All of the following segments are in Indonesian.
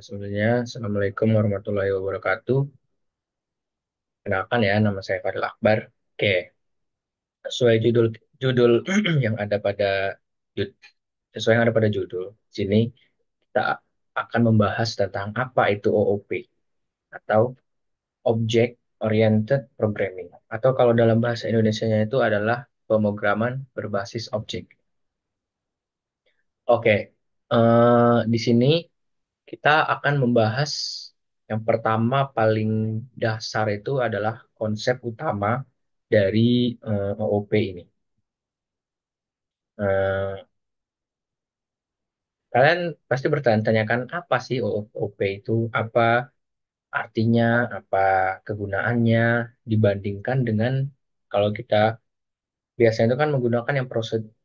Sebelumnya Assalamualaikum warahmatullahi wabarakatuh. Kenalkan ya, nama saya Fadil Akbar. Oke, sesuai judul judul yang ada pada jud- sesuai yang ada pada judul, sini kita akan membahas tentang apa itu OOP atau Object Oriented Programming, atau kalau dalam bahasa Indonesianya itu adalah pemrograman berbasis objek. Oke, di sini kita akan membahas yang pertama paling dasar itu adalah konsep utama dari OOP ini. Eh, Kalian pasti bertanya-tanyakan apa sih OOP itu, apa artinya, apa kegunaannya dibandingkan dengan kalau kita biasanya itu kan menggunakan yang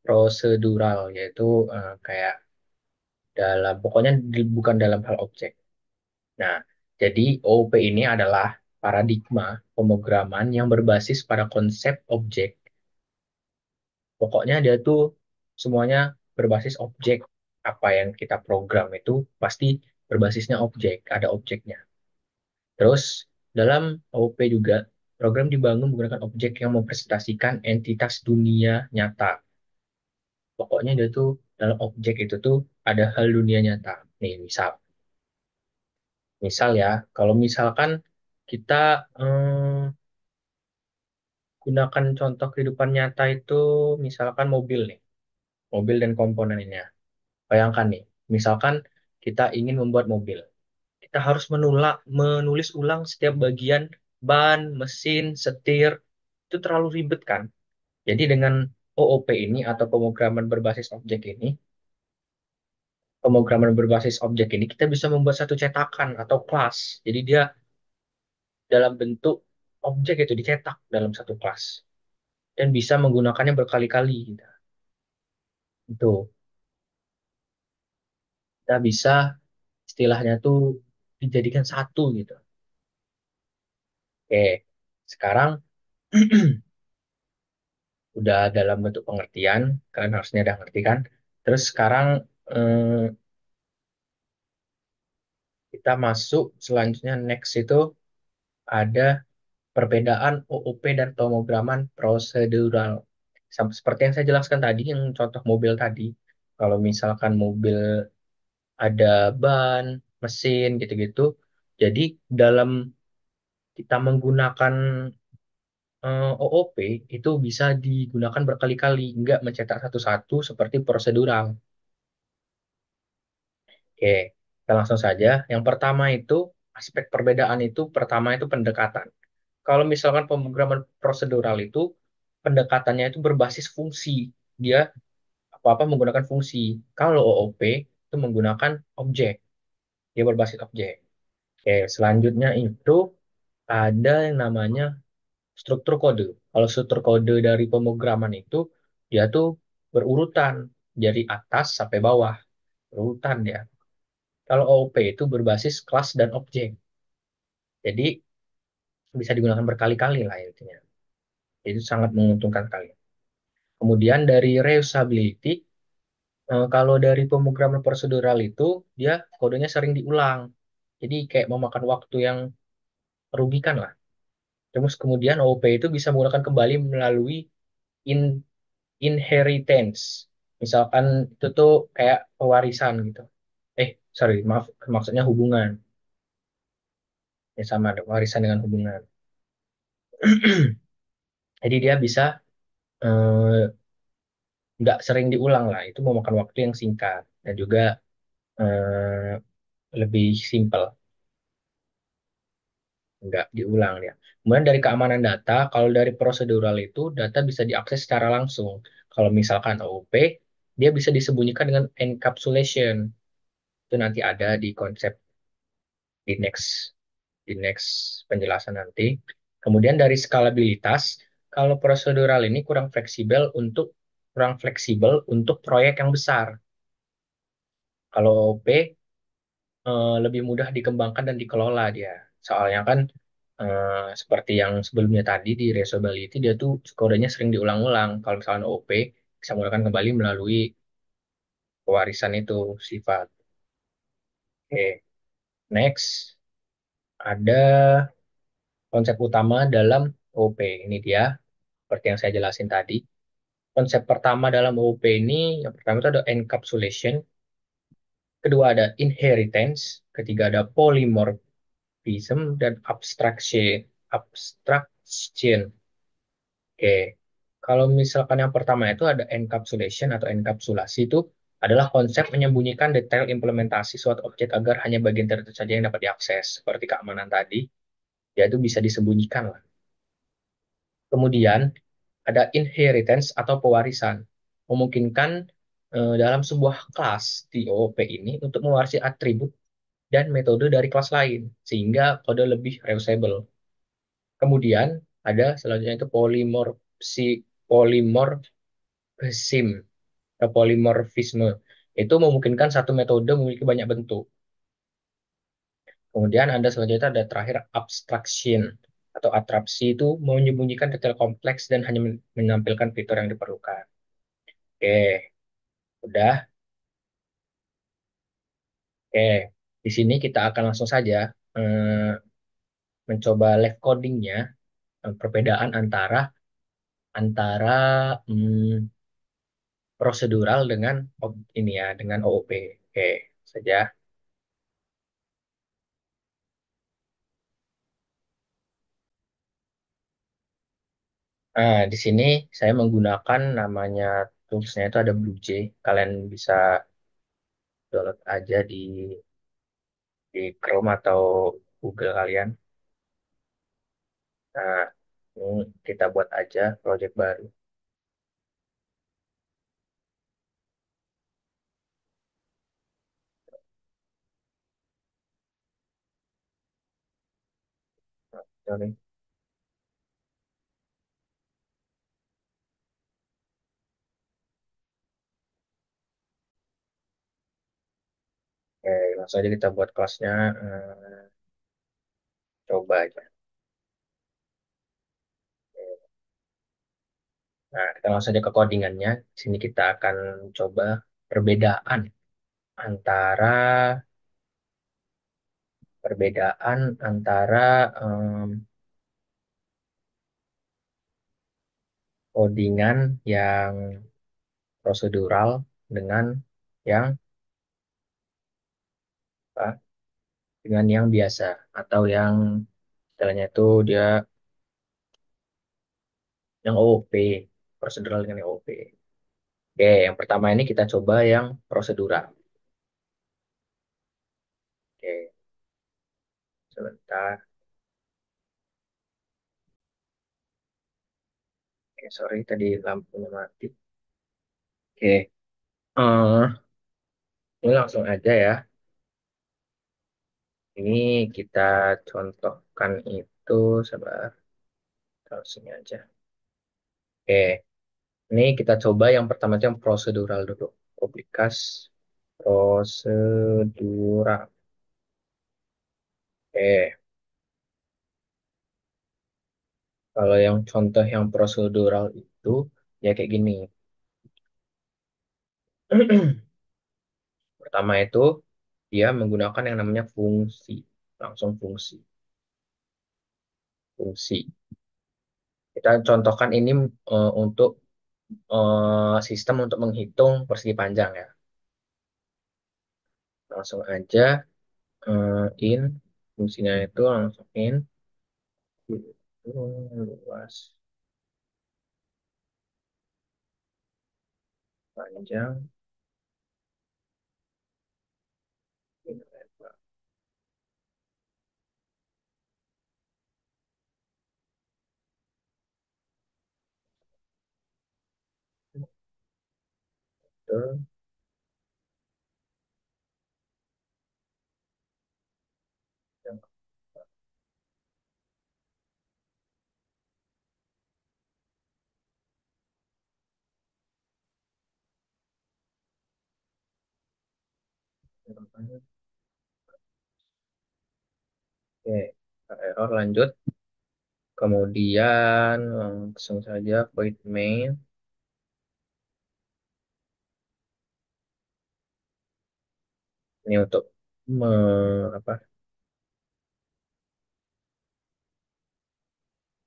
prosedural, yaitu kayak pokoknya bukan dalam hal objek. Nah, jadi OOP ini adalah paradigma pemrograman yang berbasis pada konsep objek. Pokoknya dia tuh semuanya berbasis objek. Apa yang kita program itu pasti berbasisnya objek, ada objeknya. Terus dalam OOP juga program dibangun menggunakan objek yang mempresentasikan entitas dunia nyata. Pokoknya dia tuh dalam objek itu tuh ada hal dunia nyata. Nih, misal ya, kalau misalkan kita gunakan contoh kehidupan nyata itu, misalkan mobil nih, mobil dan komponennya. Bayangkan nih, misalkan kita ingin membuat mobil, kita harus menulis ulang setiap bagian ban, mesin, setir, itu terlalu ribet kan? Jadi dengan OOP ini atau pemrograman berbasis objek ini kita bisa membuat satu cetakan atau kelas. Jadi dia dalam bentuk objek itu dicetak dalam satu kelas dan bisa menggunakannya berkali-kali gitu. Itu kita bisa istilahnya tuh dijadikan satu gitu. Oke, sekarang udah dalam bentuk pengertian, kalian harusnya udah ngerti kan? Terus sekarang eh, kita masuk selanjutnya next itu ada perbedaan OOP dan pemrograman prosedural. Seperti yang saya jelaskan tadi, yang contoh mobil tadi, kalau misalkan mobil ada ban, mesin gitu-gitu, jadi dalam kita menggunakan OOP itu bisa digunakan berkali-kali, nggak mencetak satu-satu seperti prosedural. Oke, kita langsung saja. Yang pertama itu, aspek perbedaan itu, pertama itu pendekatan. Kalau misalkan pemrograman prosedural itu, pendekatannya itu berbasis fungsi. Dia apa-apa menggunakan fungsi. Kalau OOP itu menggunakan objek. Dia berbasis objek. Oke, selanjutnya itu ada yang namanya struktur kode. Kalau struktur kode dari pemrograman itu, dia tuh berurutan dari atas sampai bawah. Berurutan dia. Kalau OOP itu berbasis kelas dan objek. Jadi bisa digunakan berkali-kali lah intinya. Itu sangat menguntungkan sekali. Kemudian dari reusability, kalau dari pemrograman prosedural itu, dia kodenya sering diulang. Jadi kayak memakan waktu yang merugikan lah. Terus kemudian OOP itu bisa menggunakan kembali melalui in- inheritance. Misalkan itu tuh kayak pewarisan gitu. Sorry, maaf, maksudnya hubungan. Ya sama, ada warisan dengan hubungan. Jadi dia bisa eh, nggak sering diulang lah. Itu memakan waktu yang singkat dan juga eh, lebih simpel, nggak diulang ya. Kemudian dari keamanan data, kalau dari prosedural itu data bisa diakses secara langsung. Kalau misalkan OOP, dia bisa disembunyikan dengan encapsulation. Itu nanti ada di konsep di next penjelasan nanti. Kemudian dari skalabilitas, kalau prosedural ini kurang fleksibel untuk proyek yang besar. Kalau OOP lebih mudah dikembangkan dan dikelola dia. Soalnya kan seperti yang sebelumnya tadi di reusability dia tuh kodenya sering diulang-ulang. Kalau misalnya OP bisa menggunakan kembali melalui pewarisan itu sifat. Oke, next ada konsep utama dalam OP. Ini dia, seperti yang saya jelasin tadi. Konsep pertama dalam OOP ini, yang pertama itu ada encapsulation, kedua ada inheritance, ketiga ada polymorphism, dan abstraction. Abstraction. Oke, kalau misalkan yang pertama itu ada encapsulation atau enkapsulasi itu adalah konsep menyembunyikan detail implementasi suatu objek agar hanya bagian tertentu saja yang dapat diakses, seperti keamanan tadi, ya itu bisa disembunyikan lah. Kemudian ada inheritance atau pewarisan, memungkinkan dalam sebuah kelas di OOP ini untuk mewarisi atribut dan metode dari kelas lain, sehingga kode lebih reusable. Kemudian ada selanjutnya itu polymorphism atau polymorphisme. Itu memungkinkan satu metode memiliki banyak bentuk. Kemudian ada selanjutnya ada terakhir abstraction atau atrapsi itu menyembunyikan detail kompleks dan hanya menampilkan fitur yang diperlukan. Oke, udah. Oke, di sini kita akan langsung saja mencoba live codingnya, perbedaan antara antara hmm, prosedural dengan ini ya, dengan OOP. Oke, saja. Nah, di sini saya menggunakan namanya toolsnya itu ada BlueJ. Kalian bisa download aja di Chrome atau Google kalian. Nah, ini kita buat aja project baru. Sorry. Oke, langsung aja kita buat kelasnya. Coba aja. Nah, kita langsung aja ke codingannya. Di sini kita akan coba perbedaan antara perbedaan antara codingan yang prosedural dengan yang apa, dengan yang biasa atau yang istilahnya itu dia yang OOP, prosedural dengan yang OOP. Oke, yang pertama ini kita coba yang prosedural. Oke, sebentar. Oke, sorry tadi lampunya mati. Oke, ini langsung aja ya. Ini kita contohkan itu sebentar, taruh sini aja. Oke, ini kita coba yang pertama itu yang prosedural dulu. Publikas prosedural. Oke, kalau yang contoh yang prosedural itu ya kayak gini. Pertama itu dia menggunakan yang namanya fungsi, langsung fungsi, fungsi. Kita contohkan ini untuk sistem untuk menghitung persegi panjang ya. Langsung aja in fungsinya itu langsung in luas panjang in lebar. Itu yang keempat. Oke, error lanjut. Kemudian langsung saja void main. Ini untuk me, apa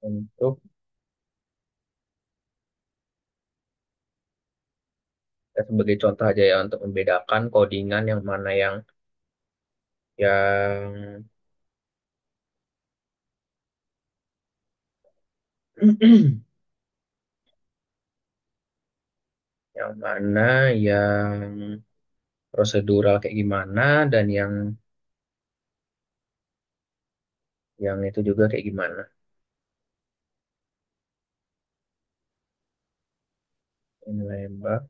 untuk ya, sebagai contoh aja ya untuk membedakan codingan yang mana yang yang mana yang prosedural kayak gimana dan yang itu juga kayak gimana. Ini lembab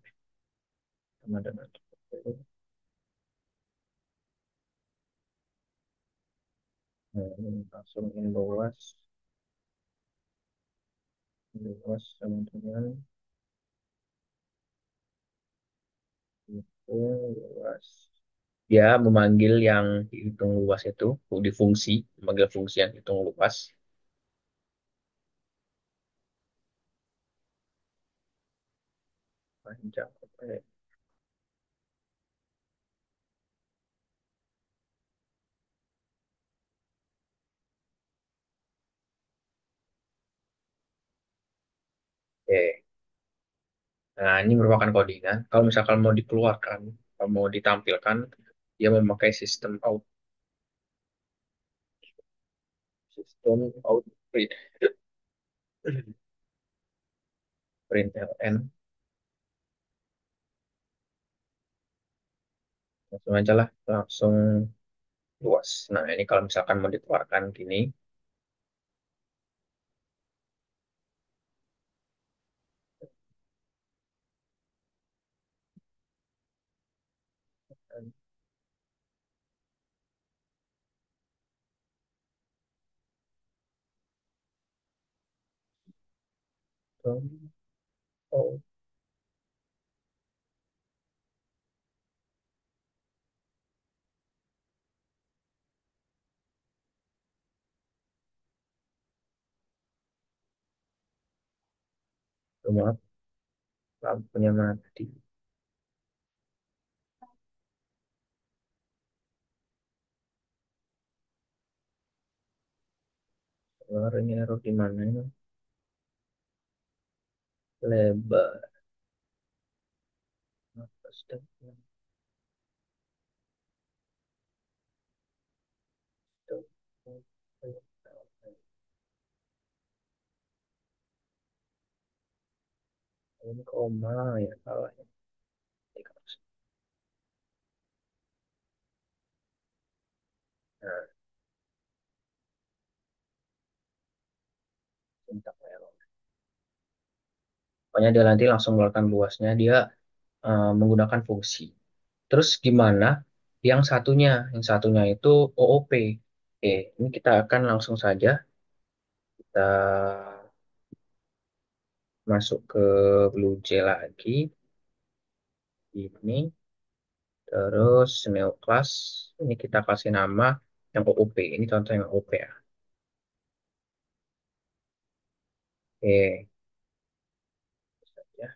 sama dengan langsung ini luas sama dengan itu luas. Dia memanggil yang dihitung luas itu di fungsi, memanggil fungsi yang hitung luas panjang. Oke. Nah, ini merupakan codingan. Kalau misalkan mau dikeluarkan, kalau mau ditampilkan, dia memakai sistem out print, println. Langsung aja lah, langsung luas. Nah, ini kalau misalkan mau dikeluarkan gini, langsung, oh, maaf, lampunya mati. Keluar ini error di mana ini? Lebar. Apa step? Ini koma ya salah ya. Nah, minta error. Pokoknya dia nanti langsung mengeluarkan luasnya, dia menggunakan fungsi. Terus gimana yang satunya? Yang satunya itu OOP. Oke, ini kita akan langsung saja kita masuk ke BlueJ lagi. Ini, terus Neo Class. Ini kita kasih nama yang OOP. Ini contoh yang OOP ya. Oke, ya.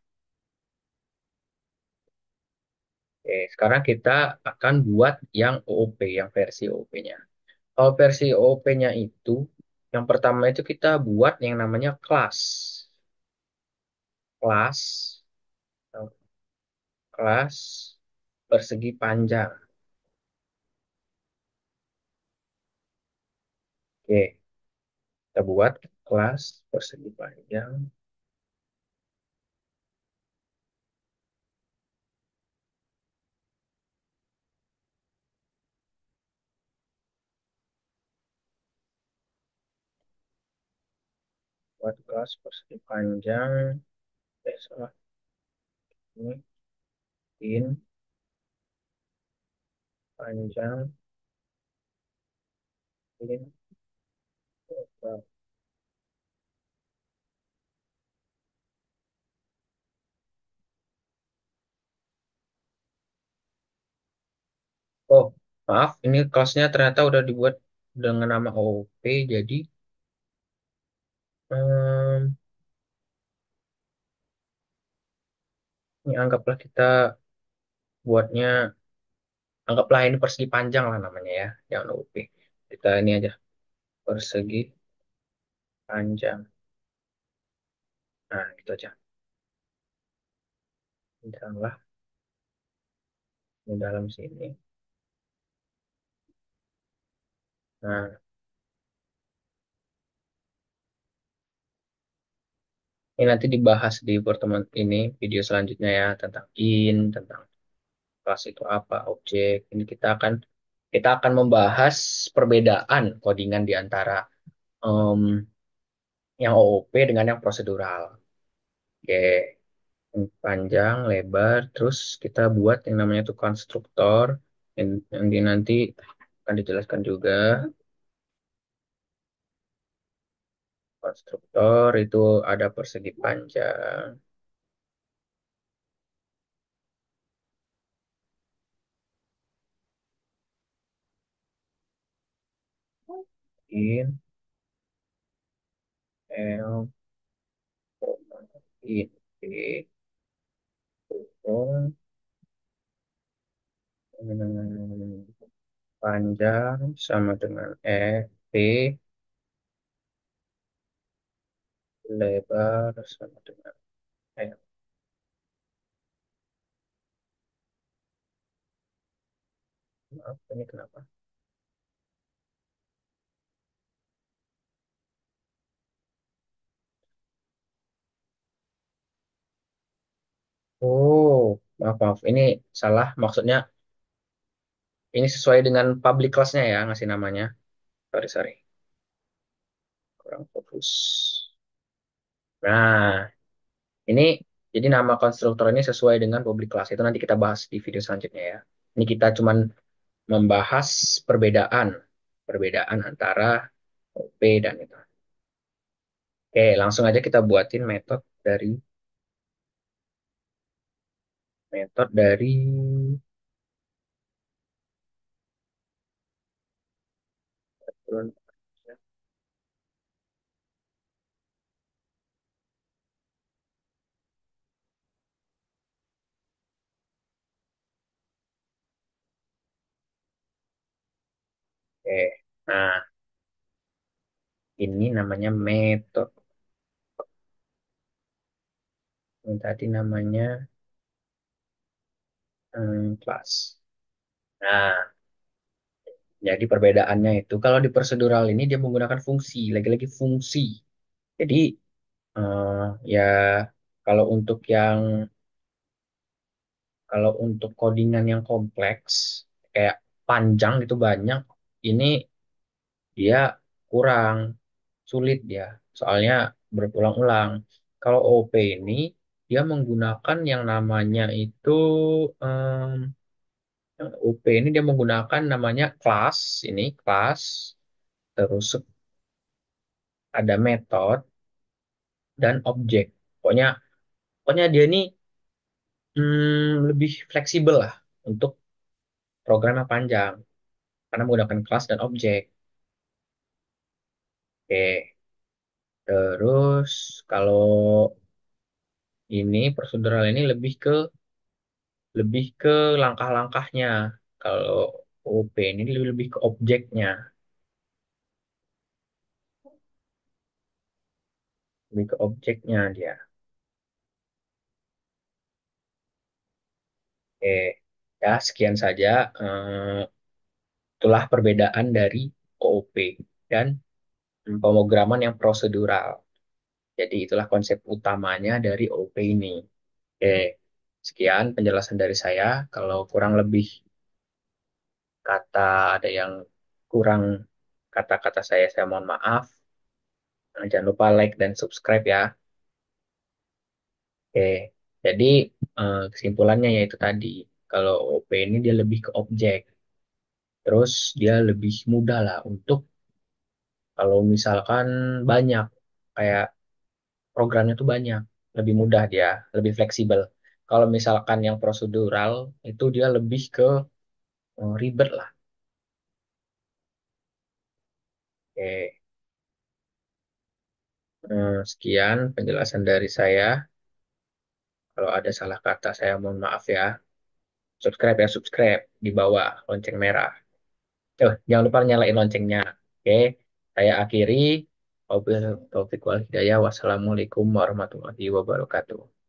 Oke, sekarang kita akan buat yang OOP, yang versi OOP-nya. Kalau versi OOP-nya itu, yang pertama itu kita buat yang namanya kelas. Kelas, kelas persegi panjang. Oke, kita buat kelas persegi panjang. Buat kelas persegi panjang. Salah. Ini in panjang in. Oh, maaf, ini kelasnya ternyata udah dibuat dengan nama OOP. Jadi, em, ini anggaplah kita buatnya Anggaplah ini persegi panjang lah namanya ya, jangan UP. Kita ini aja, persegi panjang. Nah, gitu aja. Janganlah di dalam sini. Nah, ini nanti dibahas di pertemuan ini, video selanjutnya ya, tentang tentang kelas itu apa, objek. Ini kita akan membahas perbedaan codingan di antara em, yang OOP dengan yang prosedural. Oke, yang panjang, lebar, terus kita buat yang namanya tuh konstruktor, yang di nanti akan dijelaskan juga. Konstruktor itu ada persegi panjang, in, L, in, P, O, panjang sama dengan P, lebar sama dengan L. Maaf, ini kenapa? Oh, maaf, maaf. Ini salah. Maksudnya ini sesuai dengan public class-nya ya, ngasih namanya. Sorry, sorry. Kurang fokus. Nah, ini jadi nama konstruktor ini sesuai dengan public class. Itu nanti kita bahas di video selanjutnya ya. Ini kita cuman membahas perbedaan. Perbedaan antara OP dan itu. Oke, langsung aja kita buatin metode dari Oke. Nah, ini namanya metode. Yang tadi namanya kelas. Nah, jadi perbedaannya itu kalau di prosedural ini dia menggunakan fungsi, lagi-lagi fungsi. Jadi ya kalau untuk yang kalau untuk codingan yang kompleks kayak panjang itu banyak, ini dia kurang sulit dia. Soalnya berulang-ulang. Kalau OP ini dia menggunakan yang namanya itu yang OP ini dia menggunakan namanya kelas ini kelas terus ada metode dan objek. Pokoknya pokoknya dia ini lebih fleksibel lah untuk program yang panjang karena menggunakan kelas dan objek. Oke, terus kalau ini prosedural ini lebih ke langkah-langkahnya. Kalau OP ini lebih ke objeknya, lebih ke objeknya dia. Oke, ya sekian saja. Itulah perbedaan dari OOP dan pemrograman yang prosedural. Jadi itulah konsep utamanya dari OOP ini. Oke, sekian penjelasan dari saya. Kalau kurang lebih kata ada yang kurang kata-kata saya mohon maaf. Jangan lupa like dan subscribe ya. Oke, jadi kesimpulannya yaitu tadi, kalau OP ini dia lebih ke objek, terus dia lebih mudah lah untuk kalau misalkan banyak, kayak programnya tuh banyak, lebih mudah dia, lebih fleksibel. Kalau misalkan yang prosedural itu dia lebih ke ribet lah. Oke, sekian penjelasan dari saya. Kalau ada salah kata saya mohon maaf ya. Subscribe ya, subscribe di bawah lonceng merah. Oh, jangan lupa nyalain loncengnya. Oke, saya akhiri. Wabillahi taufiq wal hidayah. Wassalamualaikum warahmatullahi wabarakatuh.